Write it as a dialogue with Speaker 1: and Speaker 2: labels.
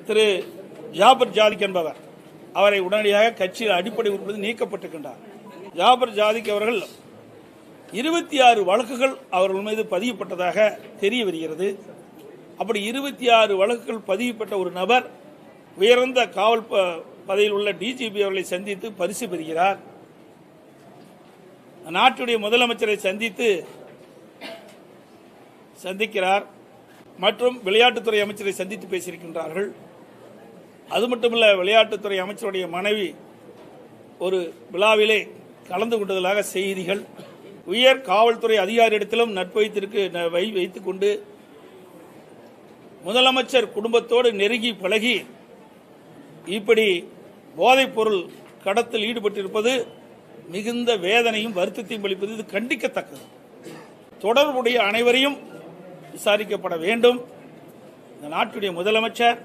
Speaker 1: திரு ஜாபர் ஜாதிக் என்பவர் அவரை உடனடியாக கட்சியில் அடிப்படை உறுப்பினர் நீக்கப்பட்டிருக்கின்றார். ஜாபர் ஜாதிக் அவர்கள் 26 வழக்குகள் அவர்கள் மீது பதியப்பட்டதாக தெரிய வருகிறது. அப்படி 26 வழக்குகள் பதியப்பட்ட ஒரு நபர் உயர்ந்த காவல் பதவியில் உள்ள டிஜிபி அவர்களை சந்தித்து பரிசு பெறுகிறார். நாட்டுடைய முதலமைச்சரை சந்திக்கிறார் மற்றும் விளையாட்டுத்துறை அமைச்சரை சந்தித்து பேசியிருக்கின்றார்கள். அது மட்டுமல்ல, விளையாட்டுத்துறை அமைச்சருடைய மனைவி ஒரு விழாவிலே கலந்து கொண்டதாக செய்திகள். உயர் காவல்துறை அதிகாரியிடத்திலும் நட்பு வைத்துக் கொண்டு முதலமைச்சர் குடும்பத்தோடு நெருங்கி பழகி இப்படி போதைப் பொருள் கடத்தல் ஈடுபட்டிருப்பது மிகுந்த வேதனையும் வருத்தத்தையும் அளிப்பது. இது கண்டிக்கத்தக்கது. தொடர்புடைய அனைவரையும் விசாரிக்கப்பட வேண்டும். இந்த நாட்டுடைய முதலமைச்சர்